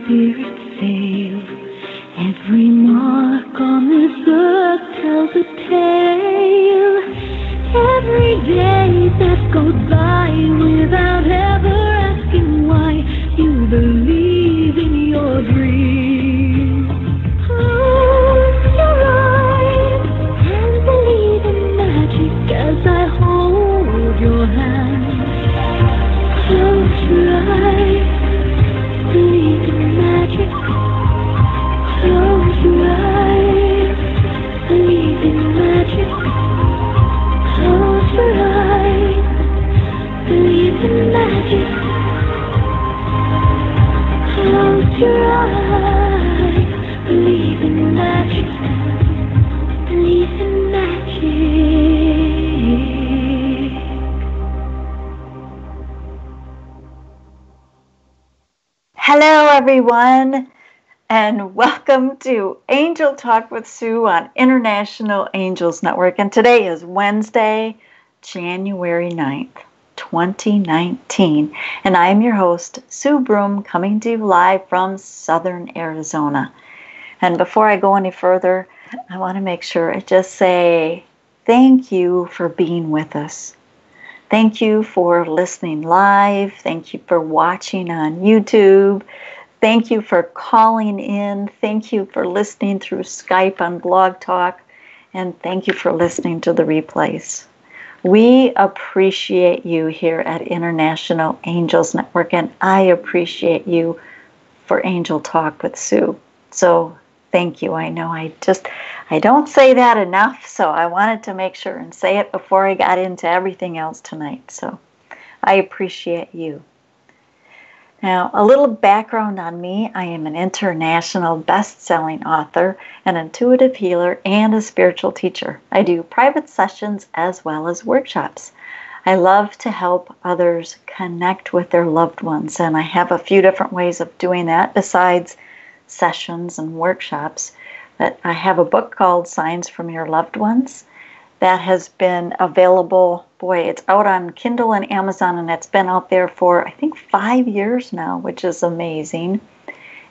spirit sail. Every mark on this earth tells a tale. Every day that goes by without ever asking why, you believe in your dreams. Close your eyes and believe in magic as I hold your hand. Close your eyes, believe in magic. Close your eyes, believe in magic. Close your eyes, believe in magic. Close your eyes, believe in magic. Believe in magic. Hello, everyone, and welcome to Angel Talk with Sue on International Angels Network. And today is Wednesday, January 9th, 2019. And I am your host, Sue Broome, coming to you live from Southern Arizona. And before I go any further, I want to make sure I just say thank you for being with us. Thank you for listening live. Thank you for watching on YouTube. Thank you for calling in. Thank you for listening through Skype on BLOGTALK. And thank you for listening to the replays. We appreciate you here at International Angels Network, and I appreciate you for Angel Talk with Sue. So thank you. I know I don't say that enough, so I wanted to make sure and say it before I got into everything else tonight. So I appreciate you. Now, a little background on me. I am an international best-selling author, an intuitive healer, and a spiritual teacher. I do private sessions as well as workshops. I love to help others connect with their loved ones, and I have a few different ways of doing that besides sessions and workshops. But I have a book called Signs from Your Loved Ones that has been available. Boy, it's out on Kindle and Amazon, and it's been out there for, I think, 5 years now, which is amazing.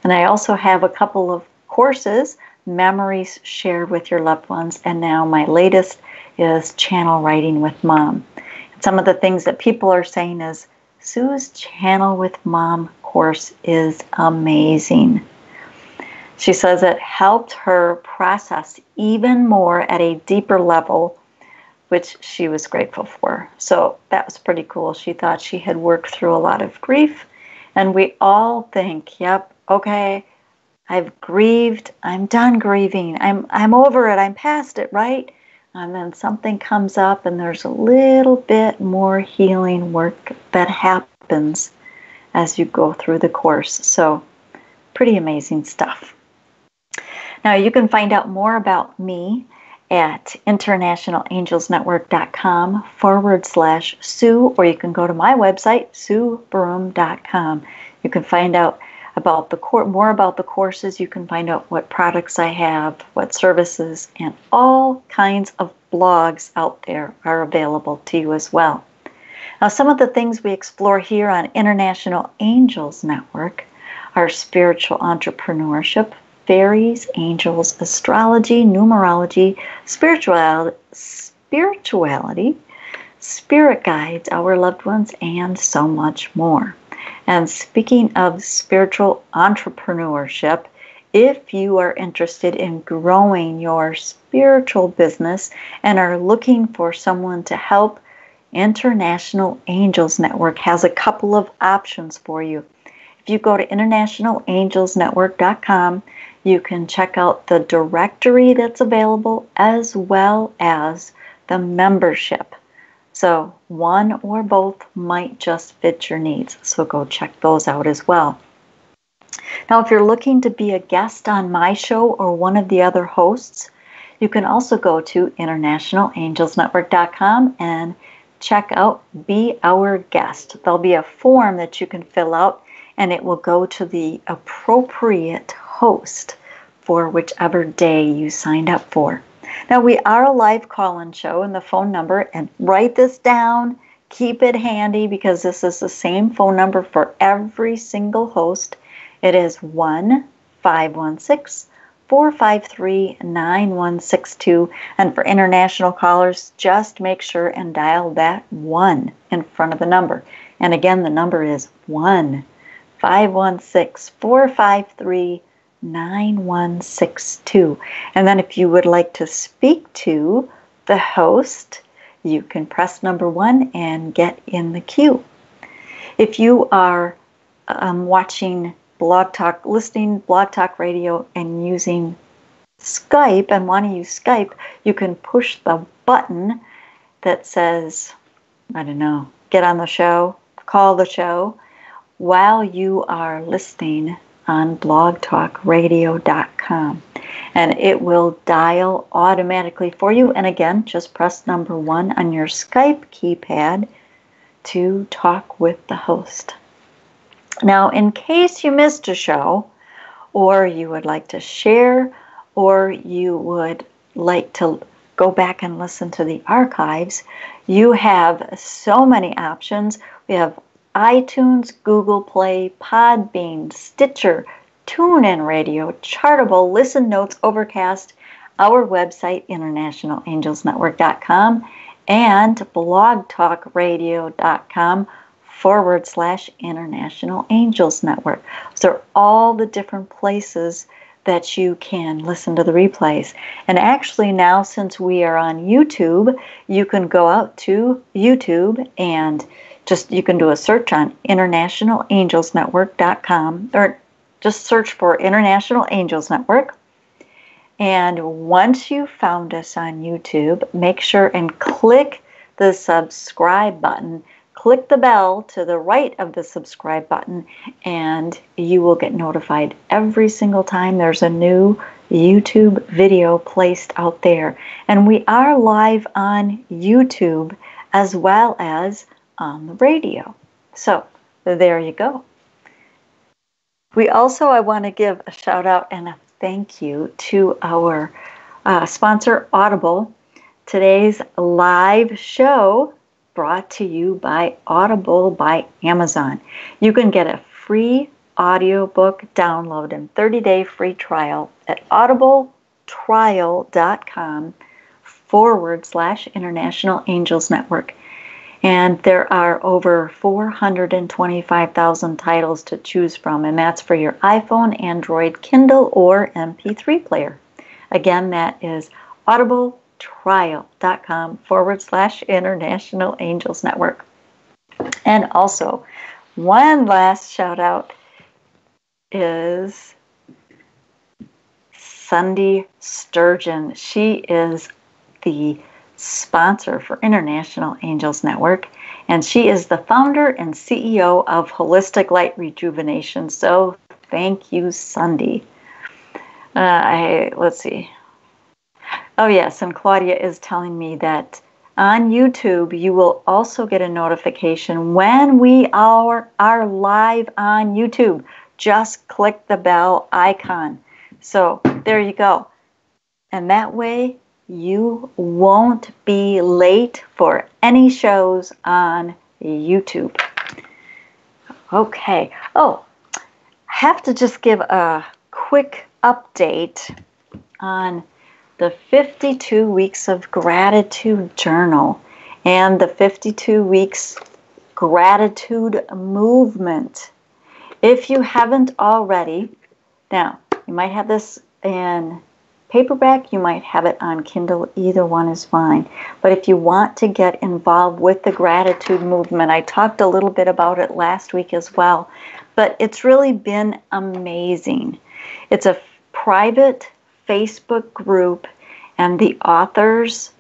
And I also have a couple of courses, Memories Shared with Your Loved Ones, and now my latest is Channel Writing with Mom. And some of the things that people are saying is, Sue's Channel with Mom course is amazing. She says it helped her process even more at a deeper level, which she was grateful for. So that was pretty cool. She thought she had worked through a lot of grief, and we all think, yep, okay, I've grieved, I'm done grieving, I'm over it, I'm past it, right? And then something comes up and there's a little bit more healing work that happens as you go through the course. So pretty amazing stuff. Now, you can find out more about me at internationalangelsnetwork.com/Sue, or you can go to my website, SueBroome.com. You can find out about more about the courses. You can find out what products I have, what services, and all kinds of blogs out there are available to you as well. Now, some of the things we explore here on International Angels Network are spiritual entrepreneurship, fairies, angels, astrology, numerology, spirituality, spirit guides, our loved ones, and so much more. And speaking of spiritual entrepreneurship, if you are interested in growing your spiritual business and are looking for someone to help, International Angels Network has a couple of options for you. If you go to internationalangelsnetwork.com, you can check out the directory that's available as well as the membership. So one or both might just fit your needs. So go check those out as well. Now, if you're looking to be a guest on my show or one of the other hosts, you can also go to internationalangelsnetwork.com and check out Be Our Guest. There'll be a form that you can fill out, and it will go to the appropriate host for whichever day you signed up for. Now, we are a live call-in show, and the phone number, and write this down, keep it handy, because this is the same phone number for every single host, It is 1-516-453-9162. And for international callers, just make sure and dial that 1 in front of the number. And again, the number is 1-516-453-9162. And then if you would like to speak to the host, you can press number 1 and get in the queue. If you are watching Blog Talk, listening Blog Talk Radio and using Skype and want to use Skype, you can push the button that says, I don't know, get on the show, call the show, while you are listening on blogtalkradio.com. And it will dial automatically for you. And again, just press number 1 on your Skype keypad to talk with the host. Now, in case you missed a show, or you would like to share, or you would like to go back and listen to the archives, you have so many options. We have iTunes, Google Play, Podbean, Stitcher, TuneIn Radio, Chartable, Listen Notes, Overcast, our website, internationalangelsnetwork.com, and blogtalkradio.com/International Angels Network. So are all the different places that you can listen to the replays. And actually now, since we are on YouTube, you can go out to YouTube and you can do a search on internationalangelsnetwork.com, or just search for International Angels Network. And once you found us on YouTube, make sure and click the subscribe button. Click the bell to the right of the subscribe button, and you will get notified every single time there's a new YouTube video placed out there. And we are live on YouTube as well as on the radio. So there you go. I want to give a shout out and a thank you to our sponsor, Audible. Today's live show brought to you by Audible by Amazon. You can get a free audiobook download and 30-day free trial at audibletrial.com/International Angels Network. And there are over 425,000 titles to choose from, and that's for your iPhone, Android, Kindle, or MP3 player. Again, that is audibletrial.com/International Angels Network. And also, one last shout out is Sunday Sturgeon. She is the sponsor for International Angels Network, and she is the founder and CEO of Holistic Light Rejuvenation. So thank you, Sunday. Let's see. Oh yes, and Claudia is telling me that on YouTube you will also get a notification when we are live on YouTube. Just click the bell icon. So there you go. And that way you won't be late for any shows on YouTube. Okay. Oh, I have to just give a quick update on the 52 Weeks of Gratitude Journal and the 52 Weeks Gratitude Movement. If you haven't already, now, you might have this in paperback, you might have it on Kindle, either one is fine. But if you want to get involved with the gratitude movement, I talked a little bit about it last week as well, but it's really been amazing. It's a private Facebook group, and the authors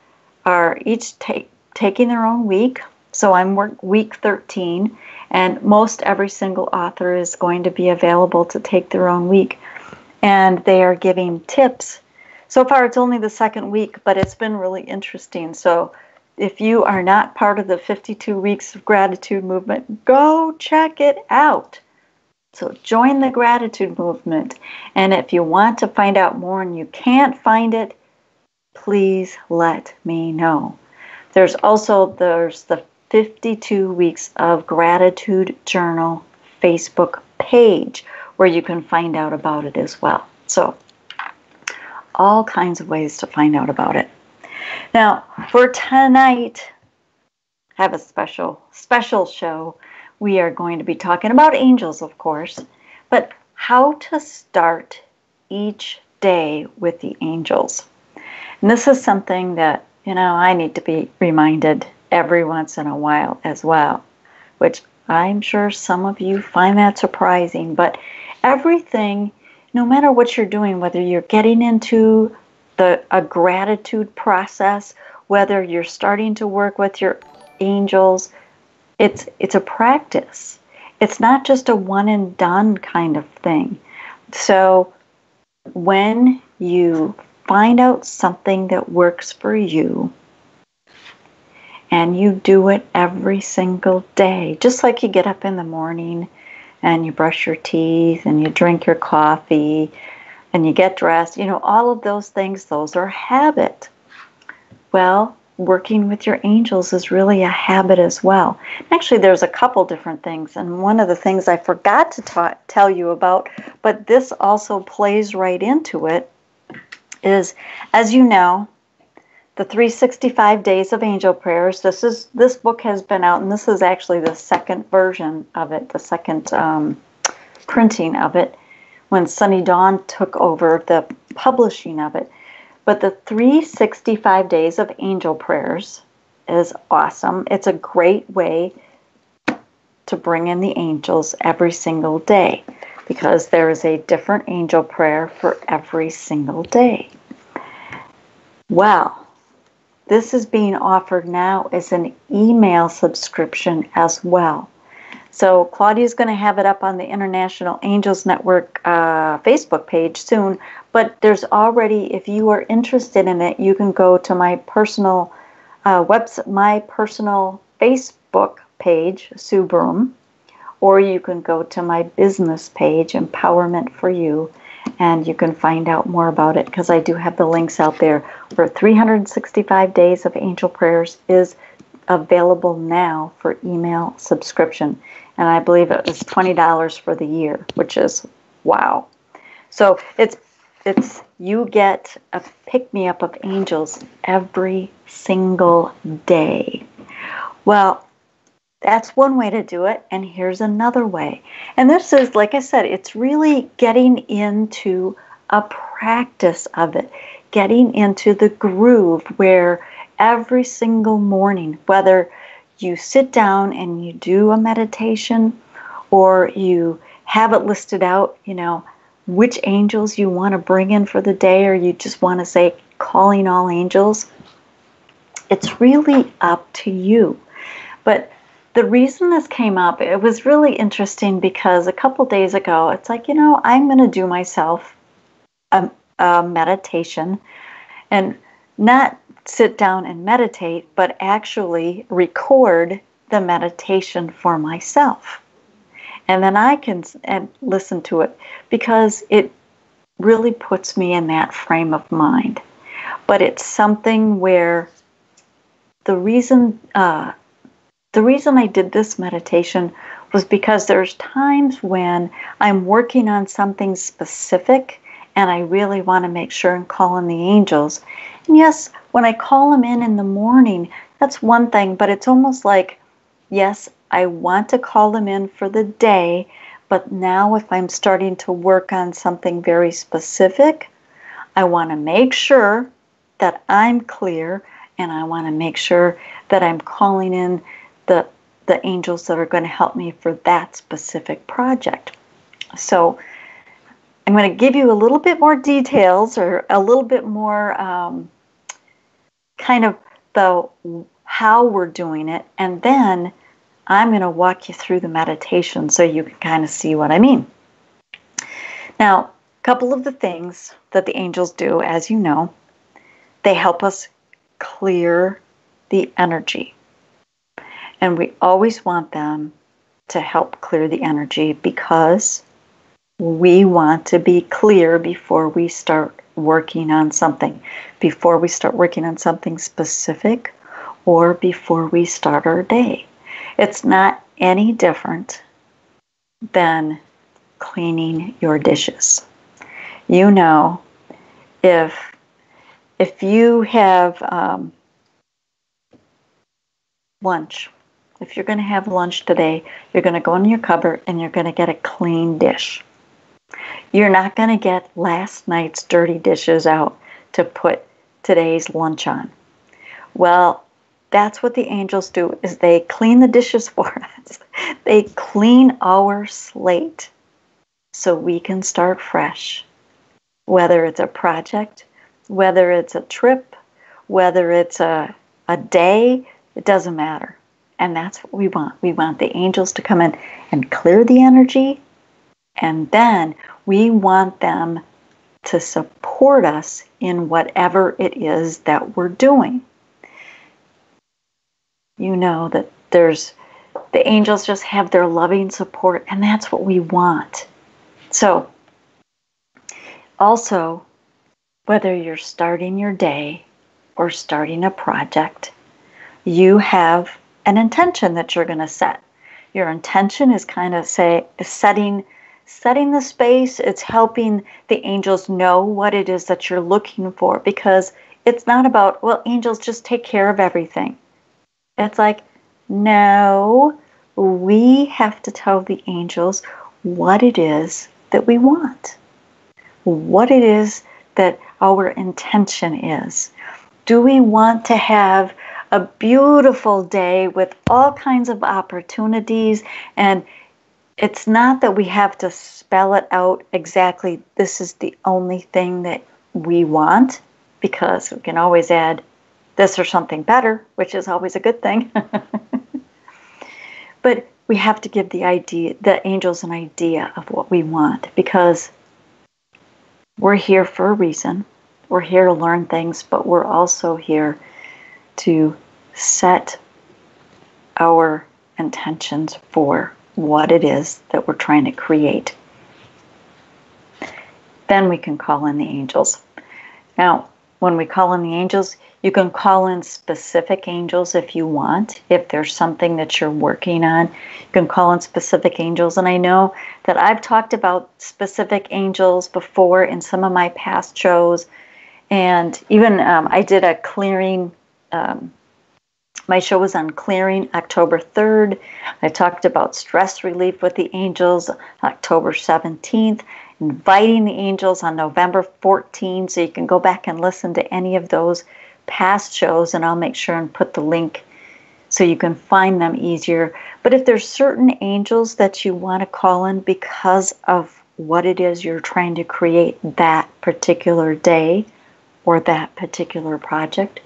are each taking their own week. So I'm week 13, and most every single author is going to be available to take their own week. And they are giving tips. So far, it's only the second week, but it's been really interesting. So if you are not part of the 52 Weeks of Gratitude movement, go check it out. So join the gratitude movement. And if you want to find out more and you can't find it, please let me know. There's the 52 Weeks of Gratitude Journal Facebook page, where you can find out about it as well. So all kinds of ways to find out about it. Now, for tonight, I have a special show. We are going to be talking about angels, of course, but how to start each day with the angels. And this is something that, I need to be reminded every once in a while as well, which I'm sure some of you find that surprising, but everything, no matter what you're doing, whether you're getting into a gratitude process, whether you're starting to work with your angels, it's a practice. It's not just a one and done kind of thing. So when you find out something that works for you, and you do it every single day, just like you get up in the morning and you brush your teeth and you drink your coffee and you get dressed, all of those things, those are habit. Well, working with your angels is really a habit as well. Actually, there's a couple different things, and one of the things I forgot to tell you about, but this also plays right into it, is, as you know, the 365 Days of Angel Prayers. This book has been out, and this is actually the second version of it, the second printing of it, when Sunny Dawn took over the publishing of it. But the 365 Days of Angel Prayers is awesome. It's a great way to bring in the angels every single day, because there is a different angel prayer for every single day. Well, this is being offered now as an email subscription as well. So Claudia's going to have it up on the International Angels Network Facebook page soon, but there's already, if you are interested in it, you can go to my personal website, my personal Facebook page, Sue Broome, or you can go to my business page, Empowerment for You, and you can find out more about it, because I do have the links out there. For 365 Days of Angel Prayers is available now for email subscription. And I believe it was $20 for the year, which is wow. So it's you get a pick-me-up of angels every single day. Well, that's one way to do it, and here's another way. And this is, like I said, it's really getting into a practice of it, getting into the groove where every single morning, whether you sit down and you do a meditation, or you have it listed out, which angels you want to bring in for the day, or you just want to say, calling all angels, it's really up to you. But the reason this came up, it was really interesting, because a couple days ago, it's like, I'm going to do myself a meditation, and not sit down and meditate, but actually record the meditation for myself. And then I can listen to it, because it really puts me in that frame of mind. But it's something where the reason I did this meditation was because there's times when I'm working on something specific and I really want to make sure and call in the angels. And yes, when I call them in the morning, that's one thing, but it's almost like, yes, I want to call them in for the day, but now if I'm starting to work on something very specific, I want to make sure that I'm clear, and I want to make sure that I'm calling in the angels that are going to help me for that specific project. So I'm going to give you a little bit more details, or a little bit more kind of how we're doing it, and then I'm going to walk you through the meditation so you can kind of see what I mean. Now, a couple of the things that the angels do, as you know, they help us clear the energy. And we always want them to help clear the energy, because we want to be clear before we start working on something, before we start working on something specific, or before we start our day. It's not any different than cleaning your dishes. You know, if you have lunch, if you're going to have lunch today, you're going to go in your cupboard and you're going to get a clean dish. You're not going to get last night's dirty dishes out to put today's lunch on. Well, that's what the angels do, is they clean the dishes for us. They clean our slate so we can start fresh. Whether it's a project, whether it's a trip, whether it's a day, it doesn't matter. And that's what we want. We want the angels to come in and clear the energy, and then we want them to support us in whatever it is that we're doing. You know that the angels just have their loving support, and that's what we want. So, also, whether you're starting your day or starting a project, you have an intention that you're going to set. Your intention is kind of setting the space. It's helping the angels know what it is that you're looking for, because it's not about, well, angels just take care of everything. It's like, no, we have to tell the angels what it is that we want, what it is that our intention is. Do we want to have a beautiful day with all kinds of opportunities? And it's not that we have to spell it out exactly, this is the only thing that we want, because we can always add this or something better, which is always a good thing. But we have to give the angels an idea of what we want, because we're here for a reason. We're here to learn things, but we're also here to set our intentions for what it is that we're trying to create. Then we can call in the angels. Now, when we call in the angels, you can call in specific angels if you want. If there's something that you're working on, you can call in specific angels. And I know that I've talked about specific angels before in some of my past shows. And even I did a clearing, my show was on clearing October 3rd. I talked about stress relief with the angels October 17th. Inviting the angels on November 14th, so you can go back and listen to any of those past shows, and I'll make sure and put the link so you can find them easier. But if there's certain angels that you want to call in because of what it is you're trying to create that particular day or that particular project,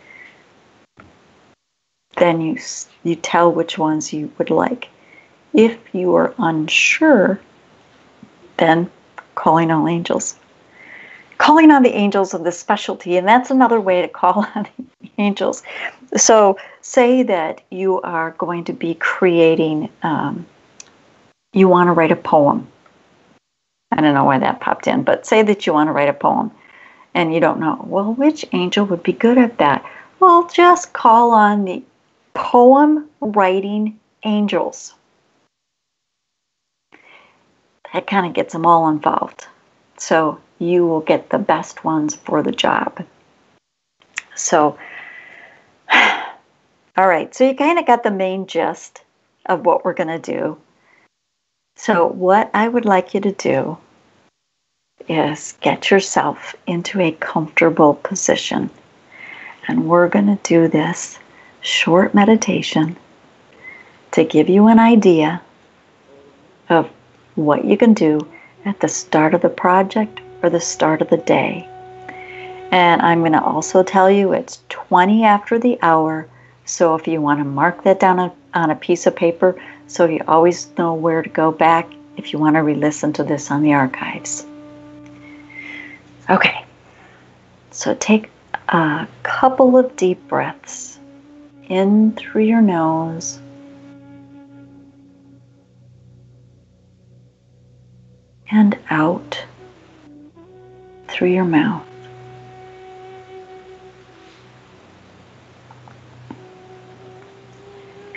then you tell which ones you would like. If you are unsure, then calling on angels. Calling on the angels of the specialty, and that's another way to call on the angels. So say that you are going to be creating, you want to write a poem. I don't know why that popped in, but say that you want to write a poem and you don't know, well, which angel would be good at that? Well, just call on the poem writing angels. That kind of gets them all involved. So you will get the best ones for the job. So, all right. So you kind of got the main gist of what we're going to do. So what I would like you to do is get yourself into a comfortable position. And we're going to do this short meditation to give you an idea of what you can do at the start of the project or the start of the day. And I'm going to also tell you it's 20 after the hour, so if you want to mark that down on a piece of paper so you always know where to go back if you want to re-listen to this on the archives. Okay, so take a couple of deep breaths in through your nose and out through your mouth.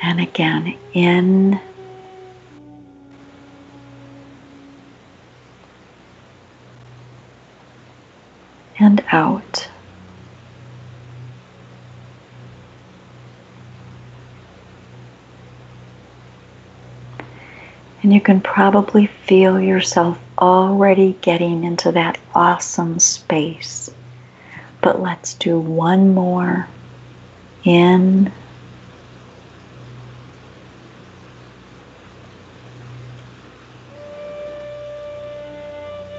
And again, in and out. And you can probably feel yourself already getting into that awesome space. But let's do one more. In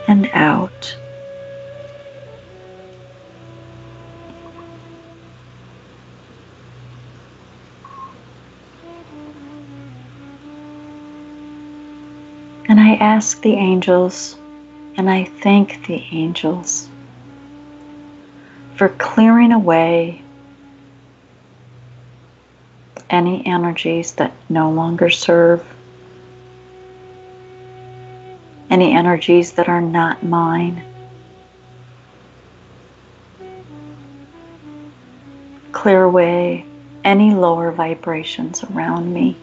and out. And I ask the angels, and I thank the angels for clearing away any energies that no longer serve, any energies that are not mine. Clear away any lower vibrations around me.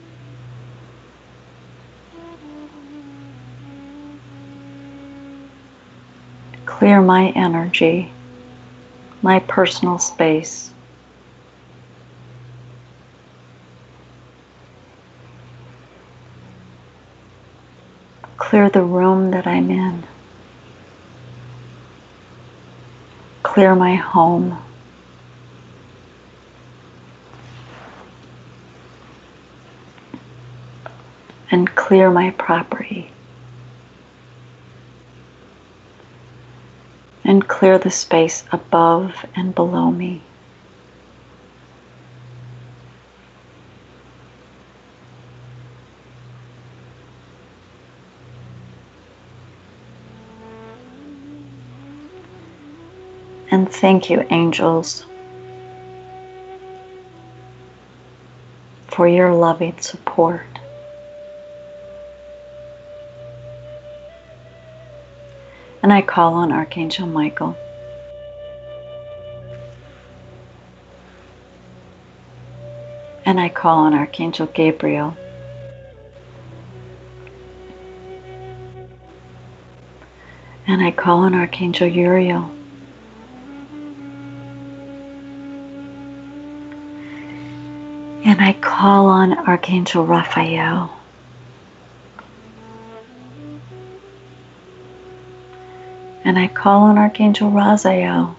Clear my energy, my personal space. Clear the room that I'm in. Clear my home. And clear my property. And clear the space above and below me. And thank you, angels, for your loving support. And I call on Archangel Michael. And I call on Archangel Gabriel. And I call on Archangel Uriel. And I call on Archangel Raphael. And I call on Archangel Raziel.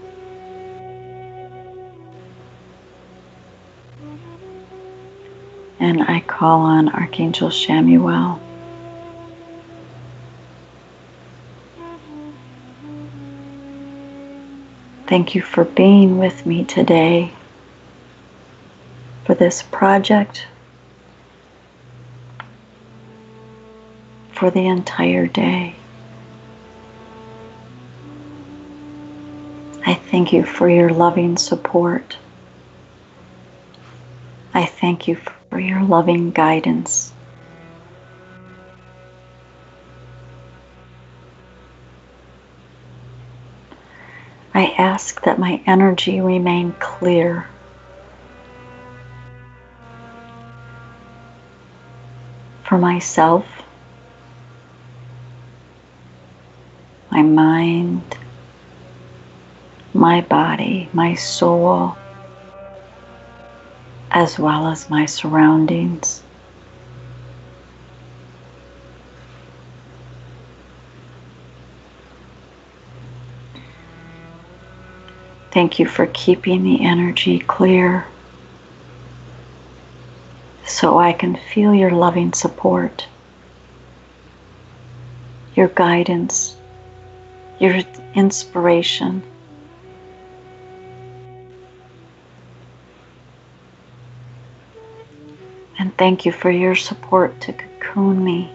And I call on Archangel Shamuel. Thank you for being with me today for this project, for the entire day. I thank you for your loving support. I thank you for your loving guidance. I ask that my energy remain clear. For myself, my mind, my body, my soul, as well as my surroundings. Thank you for keeping the energy clear so I can feel your loving support, your guidance, your inspiration. And thank you for your support to cocoon me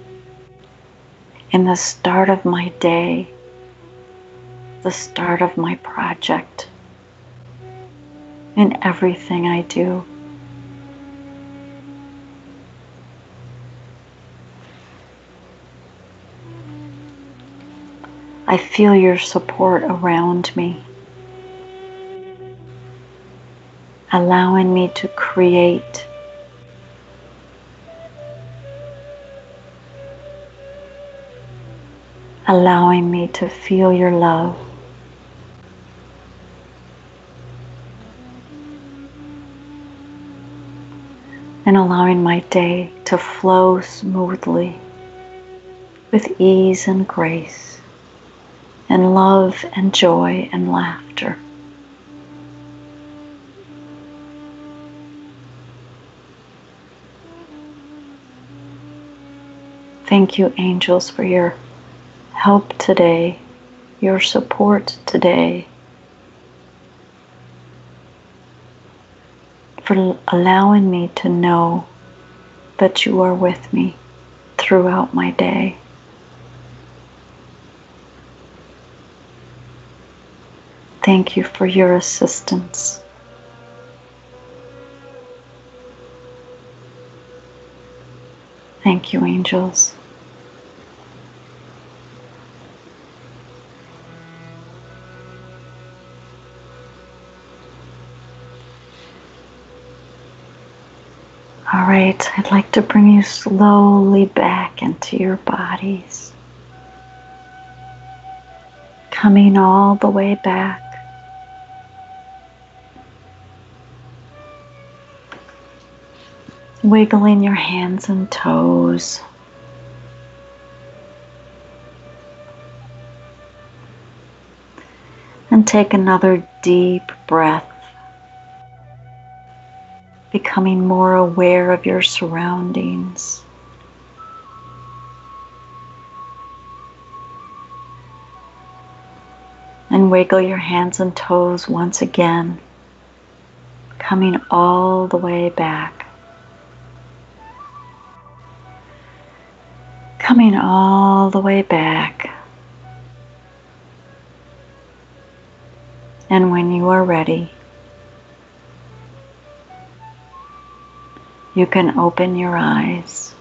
in the start of my day, the start of my project, in everything I do. I feel your support around me, allowing me to create, allowing me to feel your love. and allowing my day to flow smoothly with ease and grace and love and joy and laughter. Thank you, angels, for your help today, your support today, for allowing me to know that you are with me throughout my day. Thank you for your assistance. Thank you, angels. All right, I'd like to bring you slowly back into your bodies, coming all the way back. Wiggling your hands and toes. And take another deep breath, becoming more aware of your surroundings. And wiggle your hands and toes once again, coming all the way back. Coming all the way back. And when you are ready, you can open your eyes.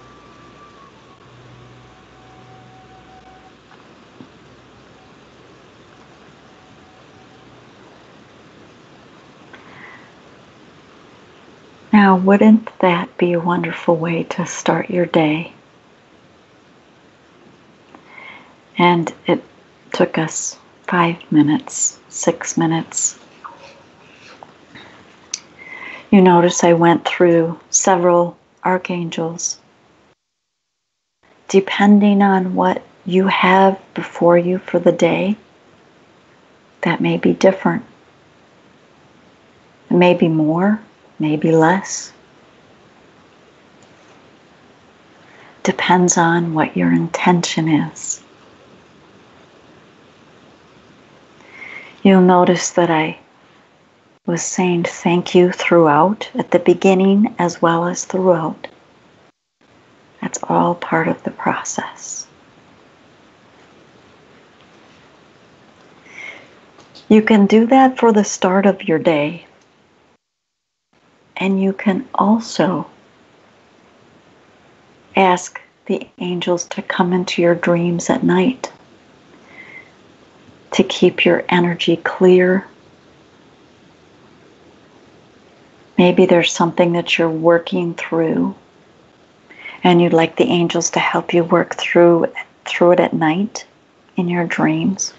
Now, wouldn't that be a wonderful way to start your day? And it took us 5 minutes, 6 minutes. You notice I went through several archangels. Depending on what you have before you for the day, that may be different. It may be more, maybe less. Depends on what your intention is. You'll notice that I was saying thank you throughout, at the beginning as well as throughout. That's all part of the process. You can do that for the start of your day. And you can also ask the angels to come into your dreams at night to keep your energy clear. Maybe there's something that you're working through and you'd like the angels to help you work through it at night in your dreams.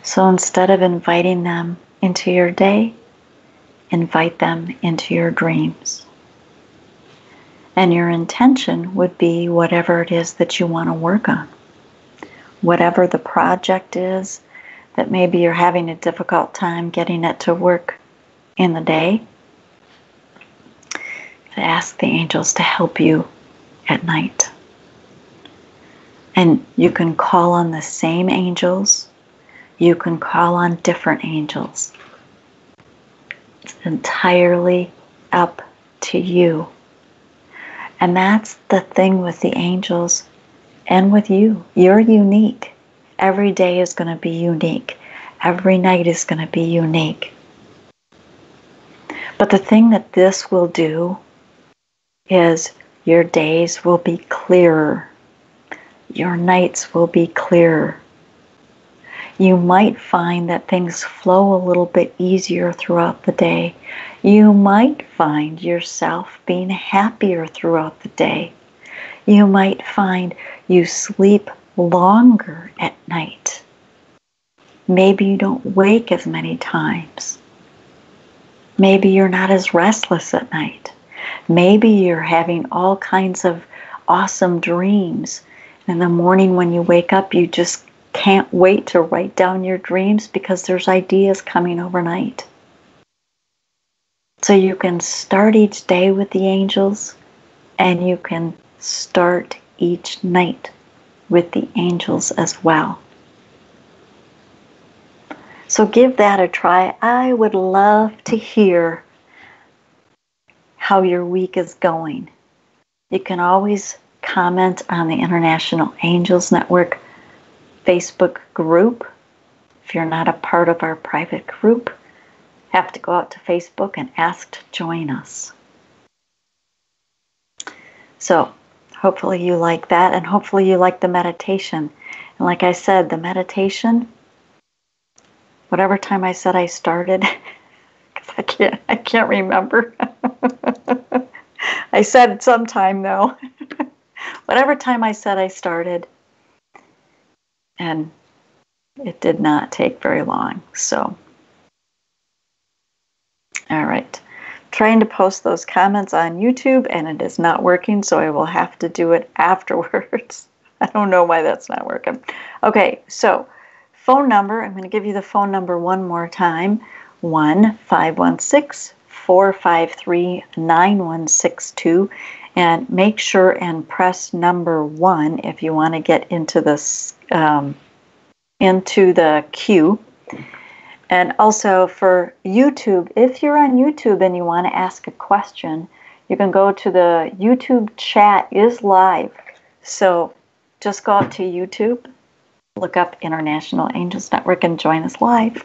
So instead of inviting them into your day, invite them into your dreams. And your intention would be whatever it is that you want to work on. Whatever the project is that maybe you're having a difficult time getting it to work in the day, ask the angels to help you at night. And you can call on the same angels. You can call on different angels. It's entirely up to you. And that's the thing with the angels and with you. You're unique. Every day is going to be unique. Every night is going to be unique. But the thing that this will do is your days will be clearer. Your nights will be clearer. You might find that things flow a little bit easier throughout the day. You might find yourself being happier throughout the day. You might find you sleep longer at night. Maybe you don't wake as many times. Maybe you're not as restless at night. Maybe you're having all kinds of awesome dreams. In the morning when you wake up, you just can't wait to write down your dreams because there's ideas coming overnight. So you can start each day with the angels, and you can start each night with the angels as well. So give that a try. I would love to hear how your week is going. You can always comment on the International Angels Network Facebook group. If you're not a part of our private group, have to go out to Facebook and ask to join us. So hopefully you like that, and hopefully you like the meditation. And like I said, the meditation, whatever time I said I started, because I can't remember. I said it sometime though. Whatever time I said I started, and it did not take very long. So, all right. Trying to post those comments on YouTube, and it is not working, so I will have to do it afterwards. I don't know why that's not working. Okay, so phone number, I'm going to give you the phone number one more time, 1-516-453-9162, and make sure and press number 1 if you want to get into this into the queue. And also for YouTube, if you're on YouTube and you want to ask a question, you can go to the YouTube chat is live. So just go out to YouTube, look up International Angels Network, and join us live.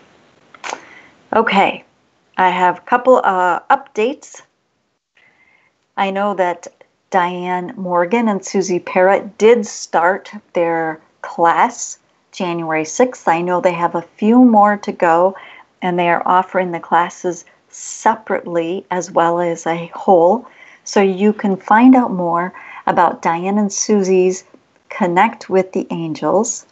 Okay, I have a couple updates. I know that Diane Morgan and Susie Parrott did start their class January 6th. I know they have a few more to go, and they are offering the classes separately as well as a whole. So you can find out more about Diane and Susie's Connect with the Angels,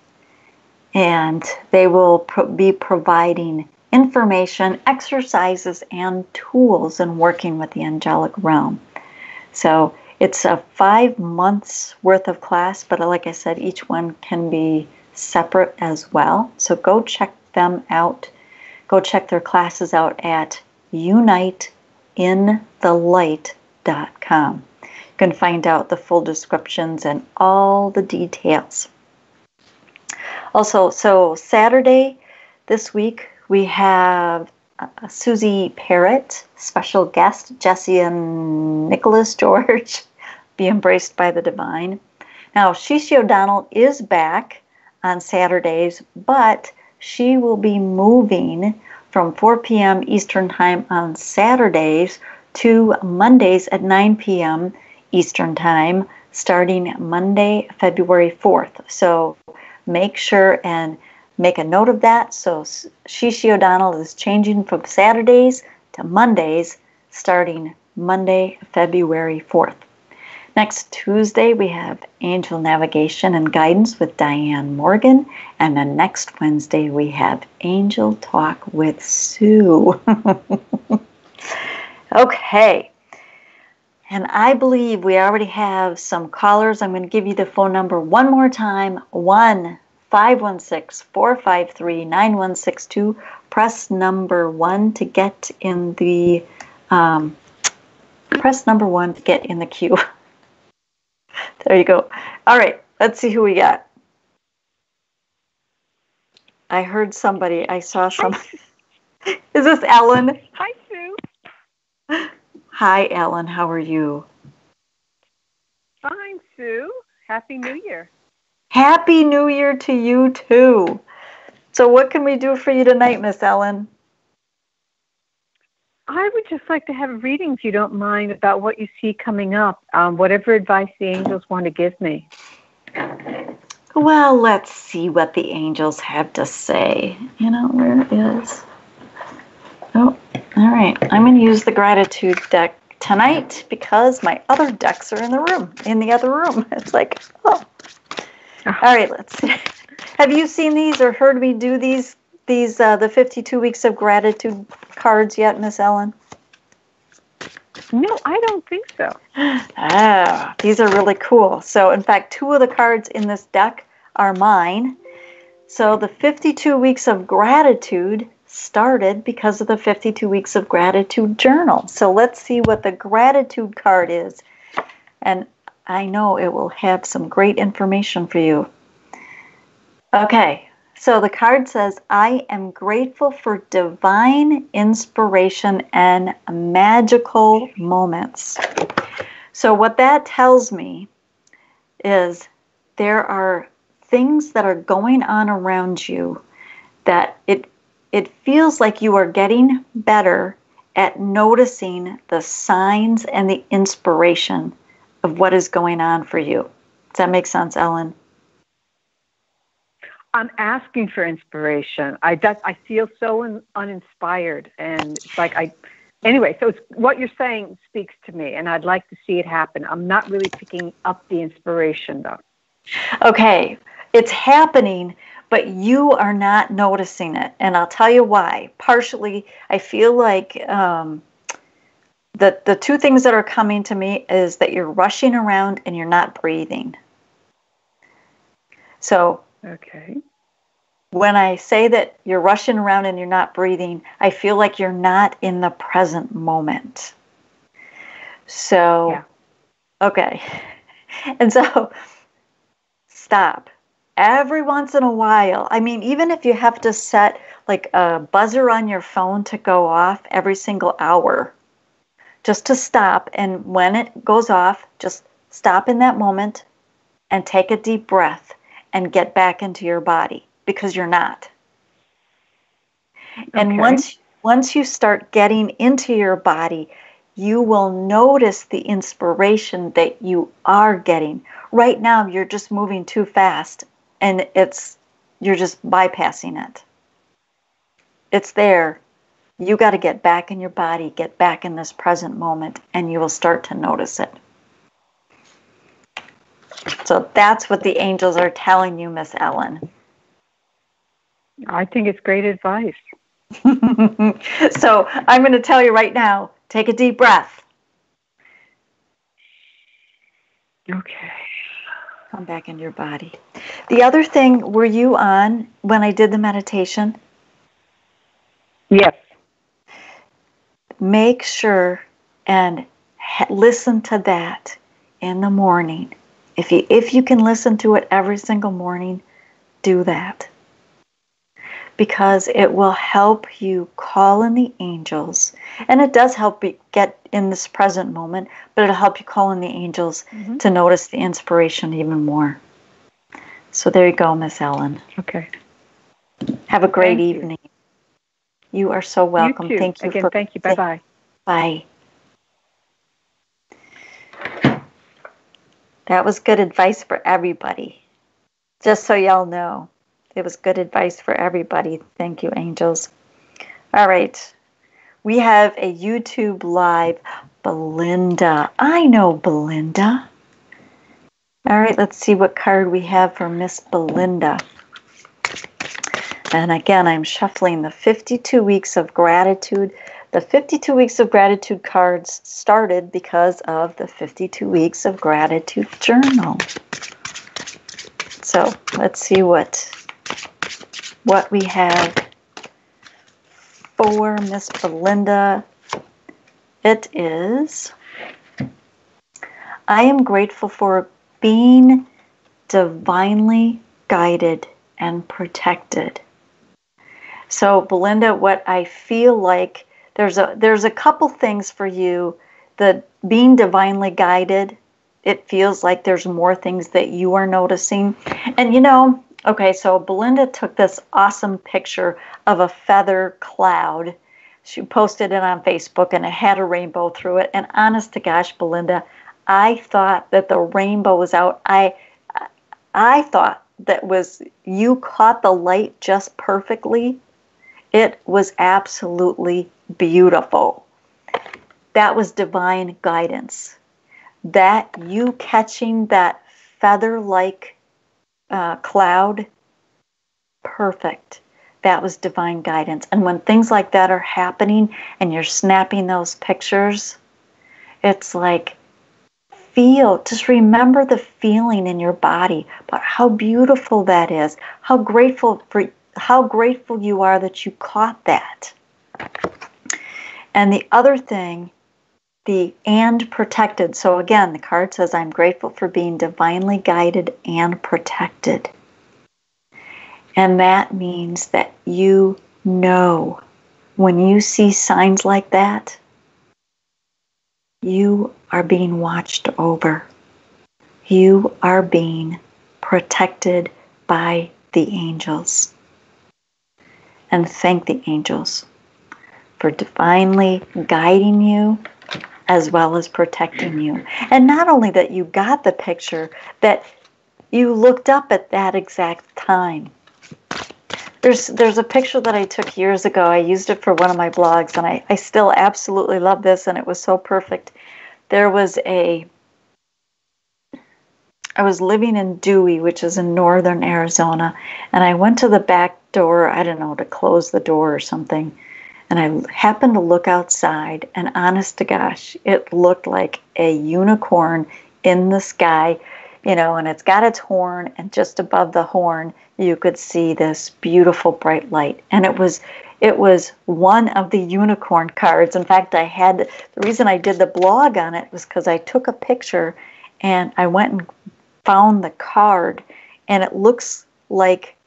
and they will be providing information, exercises, and tools in working with the angelic realm. So it's a 5 months worth of class, but like I said, each one can be separate as well. So go check them out. Go check their classes out at uniteinthelight.com. You can find out the full descriptions and all the details. Also, so Saturday this week, we have Susie Parrott, special guest, Jesse and Nicholas George, Be Embraced by the Divine. Now, Shishi O'Donnell is back on Saturdays, but she will be moving from 4 p.m. Eastern Time on Saturdays to Mondays at 9 p.m. Eastern Time, starting Monday, February 4th. So make sure and make a note of that. So Shishi O'Donnell is changing from Saturdays to Mondays, starting Monday, February 4th. Next Tuesday, we have Angel Navigation and Guidance with Diane Morgan. And then next Wednesday, we have Angel Talk with Sue. Okay. And I believe we already have some callers. I'm going to give you the phone number one more time. 1-516-453-9162. Press number 1 to get in the queue. There you go. All right, let's see who we got. I heard somebody. I saw some. Is this Ellen? Hi, Sue. Hi, Ellen. How are you? Fine, Sue. Happy New Year. Happy New Year to you, too. So what can we do for you tonight, Miss Ellen? I would just like to have a reading, if you don't mind, about what you see coming up, whatever advice the angels want to give me. Well, let's see what the angels have to say. You know, where is... Oh, all right. I'm going to use the gratitude deck tonight because my other decks are in the other room. It's like, oh. All right, let's see. Have you seen these or heard me do these the 52 weeks of gratitude cards yet, Miss Ellen? No, I don't think so. Ah, these are really cool. So, in fact, 2 of the cards in this deck are mine. So, the 52 weeks of gratitude started because of the 52 weeks of gratitude journal. So, let's see what the gratitude card is. And I know it will have some great information for you. Okay, so the card says, I am grateful for divine inspiration and magical moments. So what that tells me is there are things that are going on around you that it feels like you are getting better at noticing the signs and the inspiration of what is going on for you. Does that make sense, Ellen? I'm asking for inspiration. I feel so uninspired, and it's like anyway, so it's, what you're saying speaks to me, and I'd like to see it happen. I'm not really picking up the inspiration, though. Okay. It's happening, but you are not noticing it. And I'll tell you why. Partially, I feel like the 2 things that are coming to me is that you're rushing around and you're not breathing. So, okay. When I say that you're rushing around and you're not breathing, I feel like you're not in the present moment. So, yeah. Okay. And so, stop. Every once in a while, I mean, even if you have to set like a buzzer on your phone to go off every single hour, just to stop. And when it goes off, just stop in that moment and take a deep breath and get back into your body, because you're not. And once you start getting into your body, you will notice the inspiration that you are getting. Right now, you're just moving too fast, and you're just bypassing it. It's there. You got to get back in your body, get back in this present moment, and you will start to notice it. So that's what the angels are telling you, Miss Ellen. I think it's great advice. So I'm going to tell you right now, take a deep breath. Okay. Come back into your body. The other thing, were you on when I did the meditation? Yes. Make sure and listen to that in the morning. If you can listen to it every single morning, do that. Because it will help you call in the angels. And it does help you get in this present moment, but it'll help you call in the angels to notice the inspiration even more. So there you go, Miss Ellen. Okay. Have a great evening. You are so welcome. You too. Thank you. Again, thank you. Bye-bye. Bye. That was good advice for everybody. Just so y'all know. It was good advice for everybody. Thank you, angels. All right. We have a YouTube live. Belinda. I know Belinda. All right, let's see what card we have for Miss Belinda. And again, I'm shuffling the 52 weeks of gratitude. The 52 weeks of gratitude cards started because of the 52 weeks of gratitude journal. So let's see what we have for Miss Belinda. It is, I am grateful for being divinely guided and protected. So Belinda, what I feel like, there's a couple things for you. The being divinely guided, it feels like there's more things that you are noticing. And okay, so Belinda took this awesome picture of a feather cloud. She posted it on Facebook, and it had a rainbow through it. And honest to gosh, Belinda, I thought that the rainbow was out. I thought that you caught the light just perfectly. It was absolutely beautiful. That was divine guidance. That you catching that feather-like cloud, perfect. That was divine guidance. And when things like that are happening and you're snapping those pictures, It's like, just remember the feeling in your body about how beautiful that is, how grateful you are that you caught that. And the other thing, the and protected. So again, the card says, I'm grateful for being divinely guided and protected. And that means that you know when you see signs like that, you are being watched over. You are being protected by the angels. And thank the angels for divinely guiding you as well as protecting you. And not only that you got the picture, that you looked up at that exact time. There's a picture that I took years ago. I used it for one of my blogs, and I still absolutely love this, and it was so perfect. I was living in Dewey, which is in northern Arizona, and I went to the back door, I don't know, to close the door or something, and I happened to look outside, and honest to gosh, it looked like a unicorn in the sky, and it's got its horn, and just above the horn, you could see this beautiful bright light. And it was one of the unicorn cards. In fact, the reason I did the blog on it was because I took a picture and I went and found the card, and it looks like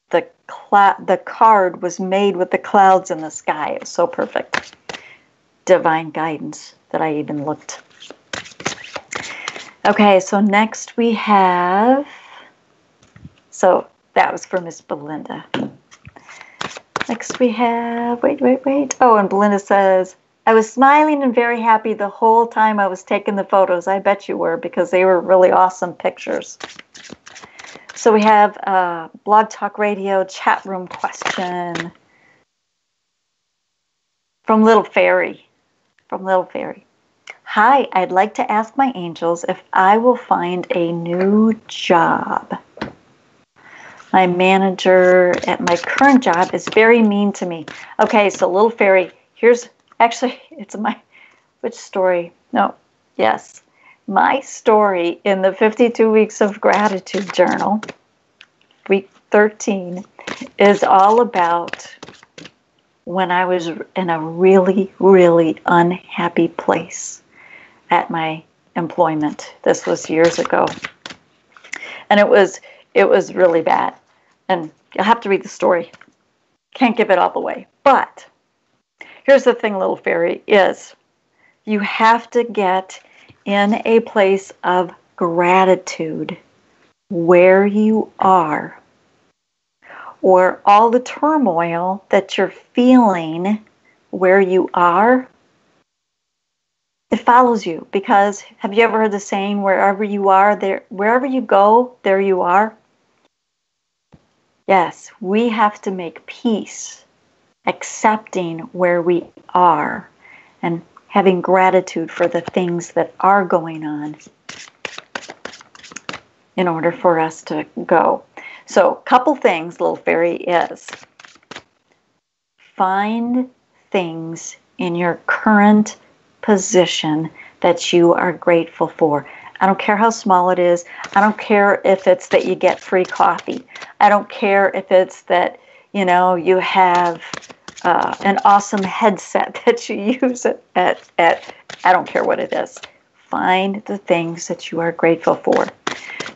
the card was made with the clouds in the sky. It was so perfect. Divine guidance that I even looked. Okay, so next we have, so that was for Miss Belinda. Next we have, wait. Oh, and Belinda says, I was smiling and very happy the whole time I was taking the photos. I bet you were, because they were really awesome pictures. So we have a Blog Talk Radio chat room question from Little Fairy. Hi, I'd like to ask my angels if I will find a new job. My manager at my current job is very mean to me. Okay, so Little Fairy, which story? No, yes. My story in the 52 Weeks of Gratitude Journal, week 13, is all about when I was in a really, really unhappy place at my employment. This was years ago. And it was really bad. And you'll have to read the story. Can't give it all away. But here's the thing, Little Fairy, is you have to get in a place of gratitude where you are, or all the turmoil that you're feeling where you are, it follows you. Because have you ever heard the saying, wherever you are, there, wherever you go, there you are? Yes, we have to make peace, accepting where we are and having gratitude for the things that are going on in order for us to go. So, couple things, Little Fairy, is find things in your current position that you are grateful for. I don't care how small it is. I don't care if it's that you get free coffee. I don't care if it's that, you have an awesome headset that you use at I don't care what it is. Find the things that you are grateful for.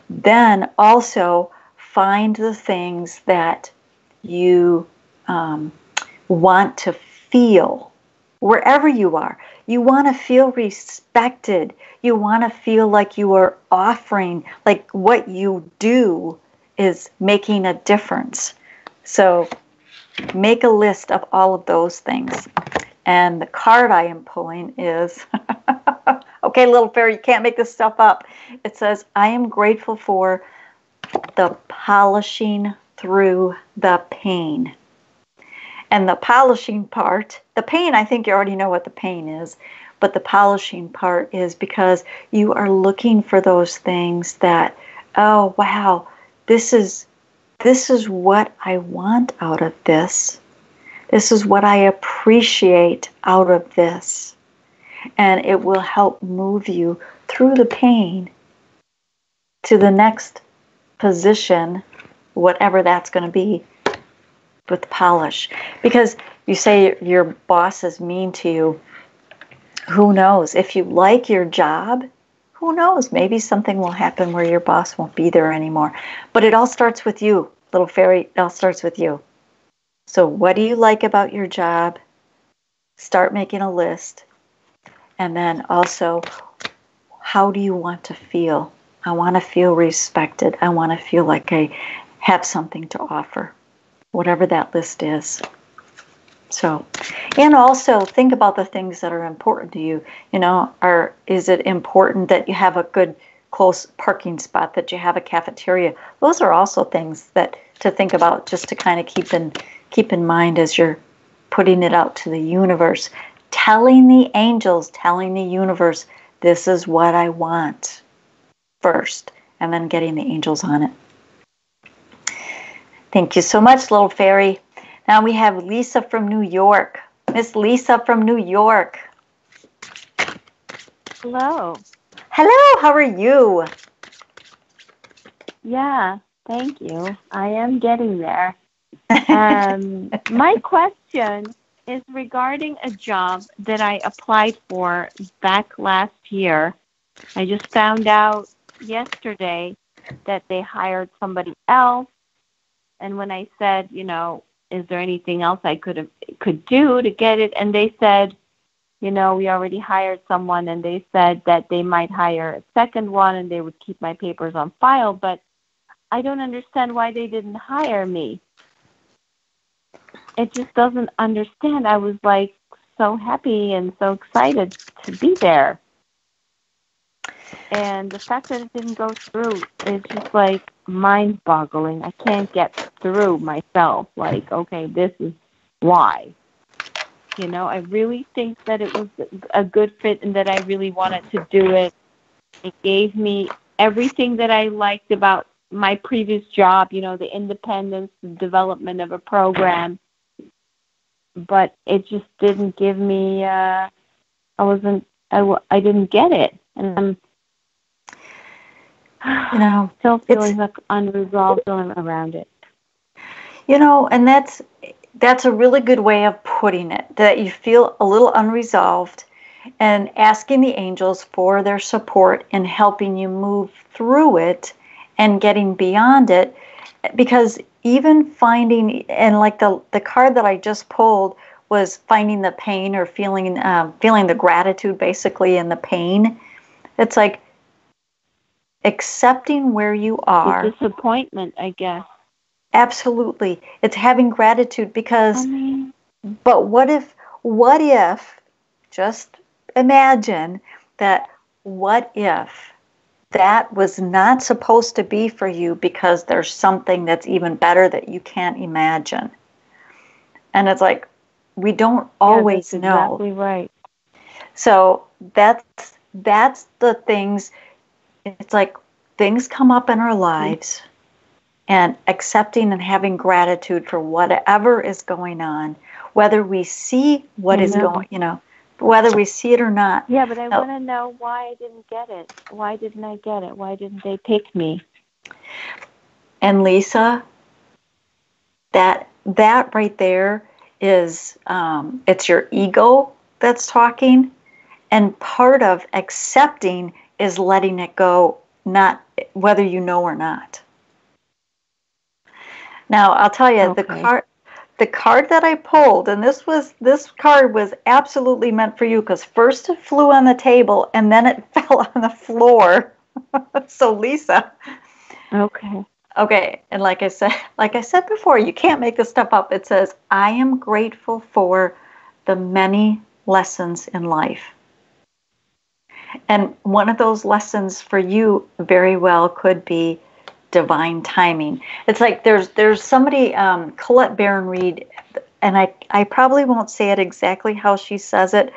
Then also find the things that you want to feel wherever you are. You want to feel respected. You want to feel like you are offering, like what you do is making a difference. So make a list of all of those things. And the card I am pulling is, okay, Little Fairy, you can't make this stuff up. It says, I am grateful for the polishing through the pain. And the polishing part, the pain, I think you already know what the pain is, but the polishing part is because you are looking for those things that, oh, wow, this is what I want out of this. This is what I appreciate out of this. and it will help move you through the pain to the next position, whatever that's going to be, with polish. Because you say your boss is mean to you. Who knows? If you like your job, who knows? Maybe something will happen where your boss won't be there anymore. But it all starts with you, little fairy. It all starts with you. So what do you like about your job? Start making a list. And then also, how do you want to feel? I want to feel respected. I want to feel like I have something to offer, whatever that list is. So, and also think about the things that are important to you. You know, is it important that you have a good close parking spot, that you have a cafeteria? Those are also things that to think about, just to kind of keep in mind as you're putting it out to the universe, telling the angels, telling the universe, this is what I want first, and then getting the angels on it. Thank you so much, little fairy. Now we have Lisa from New York. Miss Lisa from New York. Hello. Hello, how are you? Yeah, thank you. I am getting there. My question is regarding a job that I applied for back last year. I just found out yesterday that they hired somebody else. And when I said, you know, is there anything else I could do to get it? And they said, you know, we already hired someone, and they said that they might hire a second one and they would keep my papers on file, but I don't understand why they didn't hire me. It just doesn't understand. I was like so happy and so excited to be there. And the fact that it didn't go through is just like mind-boggling. I can't get through myself. Like, okay, this is why. You know, I really think that it was a good fit and that I really wanted to do it. It gave me everything that I liked about my previous job, you know, the independence, the development of a program. But it just didn't give me, I didn't get it. And I'm still feeling like unresolved around it. You know, and that's a really good way of putting it, that you feel a little unresolved, and asking the angels for their support in helping you move through it and getting beyond it. Because even finding, and like the card that I just pulled was finding the pain, or feeling the gratitude basically in the pain. It's like accepting where you are. The disappointment, I guess. Absolutely. It's having gratitude, because, but what if, just imagine that, what if that was not supposed to be for you, because there's something that's even better that you can't imagine. And it's like, we don't always know. Exactly right. So that's the things. It's like things come up in our lives, and accepting and having gratitude for whatever is going on, whether we see what is going, you know, whether we see it or not. Yeah, but I want to know why I didn't get it. Why didn't I get it? Why didn't they pick me? And Lisa, that right there is, it's your ego that's talking. And part of accepting is letting it go, not whether you know or not. Now, I'll tell you, the card that I pulled, and this card was absolutely meant for you, because first it flew on the table and then it fell on the floor. So Lisa. Okay, and like I said before, you can't make this stuff up. It says, I am grateful for the many lessons in life. And one of those lessons for you very well could be divine timing. It's like there's somebody, Colette Baron-Reid, and I probably won't say it exactly how she says it,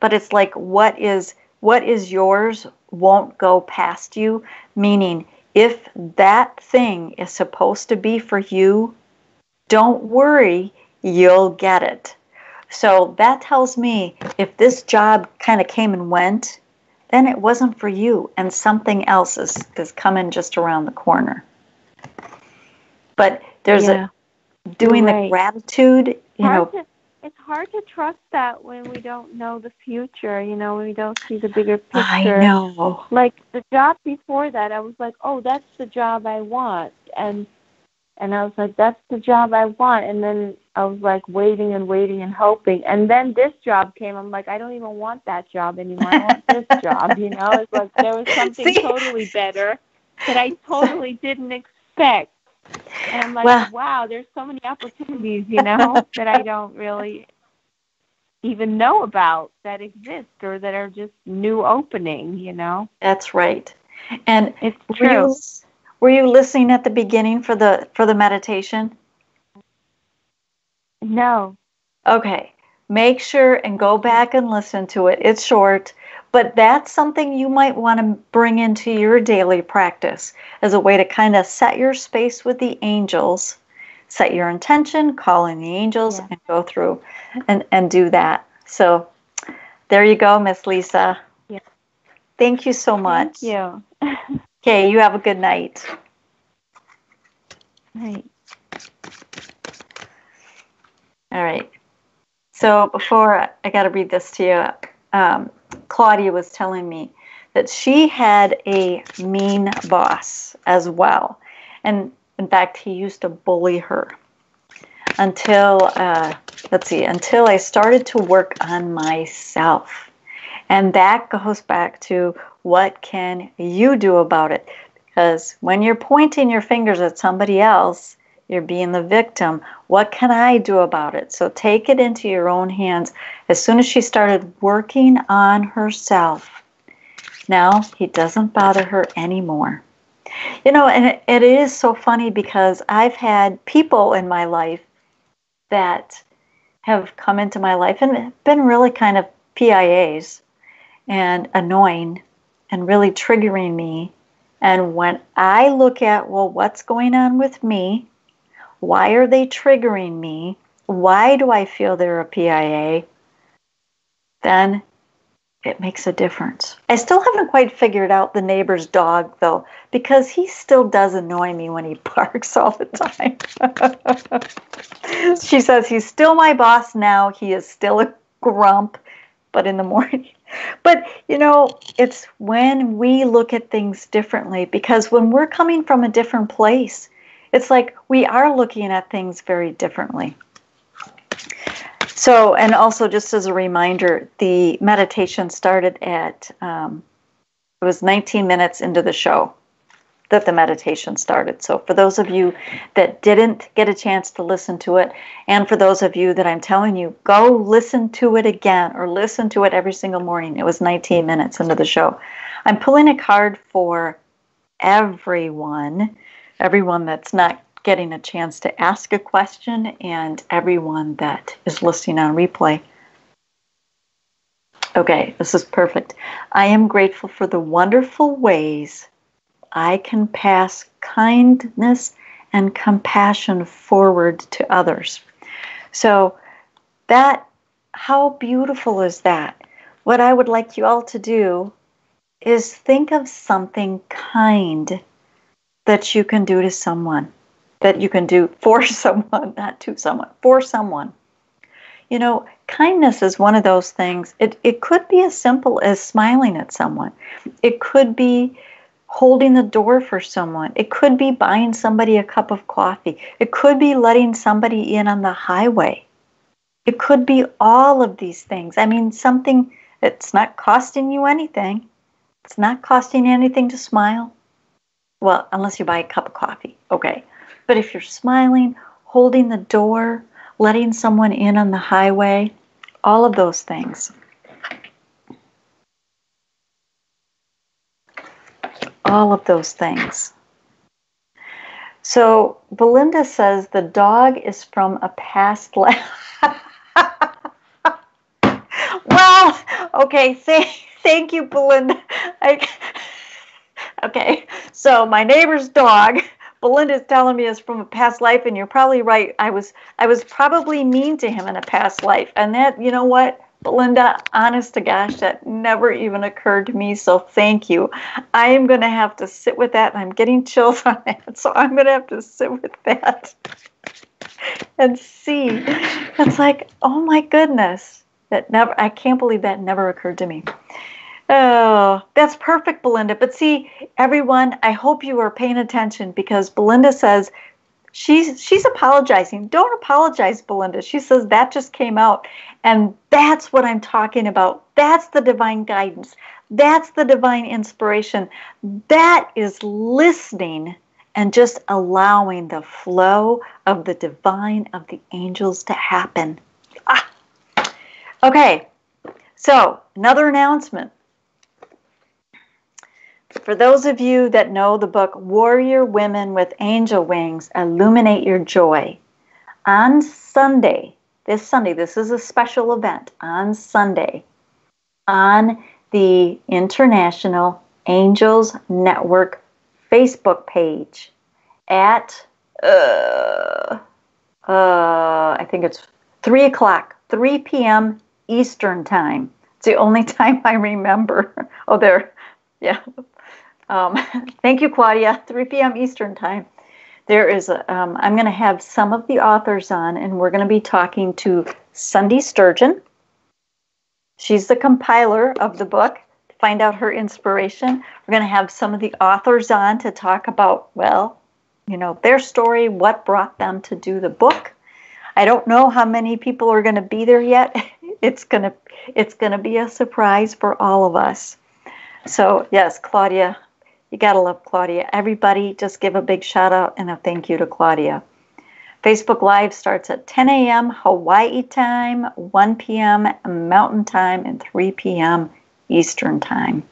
but it's like what is yours won't go past you, meaning if that thing is supposed to be for you, don't worry, you'll get it. So that tells me if this job kind of came and went, then it wasn't for you, and something else is coming just around the corner. But there's doing the gratitude, it's hard to trust that when we don't know the future, when we don't see the bigger picture. I know. Like the job before that, I was like, oh, that's the job I want. And I was like, that's the job I want. And then I was like waiting and waiting and hoping. And then this job came. I'm like, I don't even want that job anymore. I want this job, It's like there was something totally better that I totally didn't expect. And I'm like, wow, there's so many opportunities, that I don't really even know about that exist or that are just new opening, That's right. And it's true. Were you listening at the beginning for the meditation? No. Okay. Make sure and go back and listen to it. It's short, but that's something you might want to bring into your daily practice as a way to kind of set your space with the angels, set your intention, call in the angels, and go through and do that. So there you go, Miss Lisa. Yeah. Thank you so much. Thank you. Okay, you have a good night. Night. All right. So before I got to read this to you, Claudia was telling me that she had a mean boss as well. And in fact, he used to bully her until I started to work on myself. And that goes back to what can you do about it? Because when you're pointing your fingers at somebody else, you're being the victim. What can I do about it? So take it into your own hands. As soon as she started working on herself, now he doesn't bother her anymore. And it is so funny because I've had people in my life that have come into my life and been really kind of PIAs and annoying and really triggering me. And when I look at, well, what's going on with me? Why are they triggering me? Why do I feel they're a PIA? Then it makes a difference. I still haven't quite figured out the neighbor's dog, though, because he still does annoy me when he barks all the time. She says he's still my boss now. He is still a grump, but in the morning. But, it's when we look at things differently, because when we're coming from a different place, it's like we are looking at things very differently. So, and also just as a reminder, the meditation started at, it was 19 minutes into the show that the meditation started. So for those of you that didn't get a chance to listen to it, and for those of you that I'm telling you, go listen to it again or listen to it every single morning. It was 19 minutes into the show. I'm pulling a card for everyone that's not getting a chance to ask a question, and everyone that is listening on replay. Okay, this is perfect. I am grateful for the wonderful ways I can pass kindness and compassion forward to others. So that, how beautiful is that? What I would like you all to do is think of something kind that you can do to someone, that you can do for someone, not to someone, for someone. Kindness is one of those things. It could be as simple as smiling at someone. It could be holding the door for someone. It could be buying somebody a cup of coffee. It could be letting somebody in on the highway. It could be all of these things. I mean, something that's not costing you anything. It's not costing you anything to smile. Well, unless you buy a cup of coffee. Okay. But if you're smiling, holding the door, letting someone in on the highway, all of those things. All of those things. So Belinda says the dog is from a past life. Well, okay, thank you, Belinda. Okay, so my neighbor's dog Belinda's telling me is from a past life, and you're probably right. I was probably mean to him in a past life, and that, you know what, Belinda, honest to gosh, that never even occurred to me. So thank you. I am going to have to sit with that, and I'm getting chills on that. So I'm going to have to sit with that and see. It's like, oh my goodness, I can't believe that never occurred to me. Oh, that's perfect, Belinda. But see, everyone, I hope you are paying attention, because Belinda says she's apologizing. Don't apologize, Belinda. She says that just came out. And that's what I'm talking about. That's the divine guidance. That's the divine inspiration. That is listening and just allowing the flow of the divine, of the angels to happen. Okay, so another announcement. For those of you that know the book Warrior Women with Angel Wings, Illuminate Your Joy, on Sunday, this is a special event, on Sunday, on the International Angels Network Facebook page at, I think it's 3 o'clock, 3 p.m. Eastern Time. It's the only time I remember. Oh, there, yeah. Thank you, Claudia. 3 p.m. Eastern Time. There is I'm going to have some of the authors on, and we're going to be talking to Sunday Sturgeon. She's the compiler of the book, to find out her inspiration. We're going to have some of the authors on to talk about, well, you know, their story, what brought them to do the book. I don't know how many people are going to be there yet. It's going to be a surprise for all of us. So, yes, Claudia, you got to love Claudia. Everybody, just give a big shout out and a thank you to Claudia. Facebook Live starts at 10 a.m. Hawaii time, 1 p.m. Mountain time, and 3 p.m. Eastern time.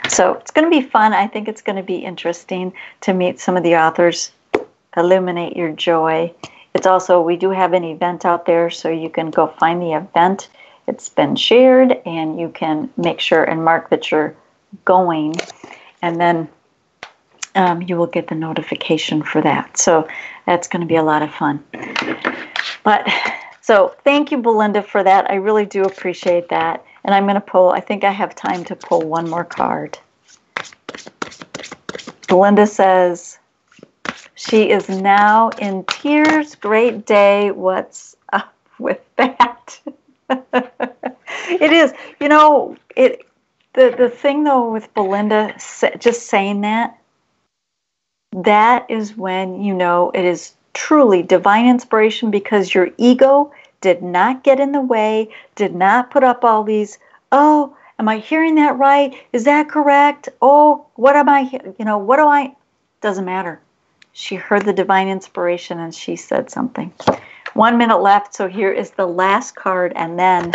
So it's going to be fun. I think it's going to be interesting to meet some of the authors. Illuminate Your Joy. It's also, we do have an event out there, so you can go find the event. It's been shared, and you can make sure and mark that you're going, and then you will get the notification for that. So that's going to be a lot of fun. But so thank you, Belinda, for that. I really do appreciate that. And I'm going to pull, I think I have time to pull one more card. Belinda says she is now in tears. Great day. What's up with that? It is, you know, the thing though with Belinda just saying that is when you know it is truly divine inspiration, because your ego did not get in the way, did not put up all these, oh, am I hearing that right? Is that correct? Oh, what am I, you know, what do I, doesn't matter. She heard the divine inspiration and she said something. 1 minute left, so here is the last card, and then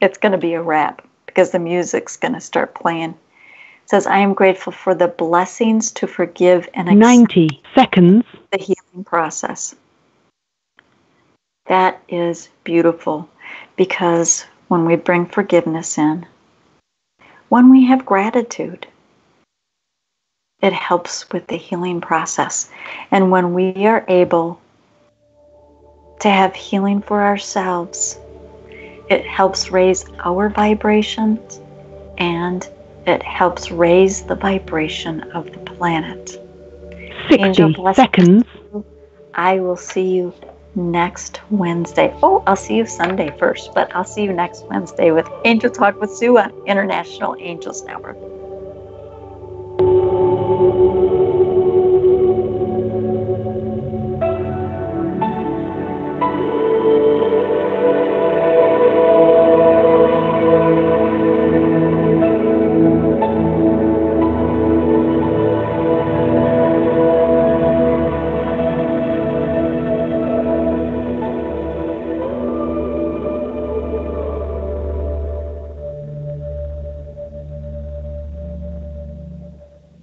it's going to be a wrap, because the music's going to start playing. It says, I am grateful for the blessings to forgive and accept 90 seconds. The healing process. That is beautiful, because when we bring forgiveness in, when we have gratitude, it helps with the healing process. And when we are able to have healing for ourselves, it helps raise our vibrations, and it helps raise the vibration of the planet. 60 seconds. I will see you next Wednesday. Oh, I'll see you Sunday first, but I'll see you next Wednesday with Angel Talk with Sue on International Angels Network.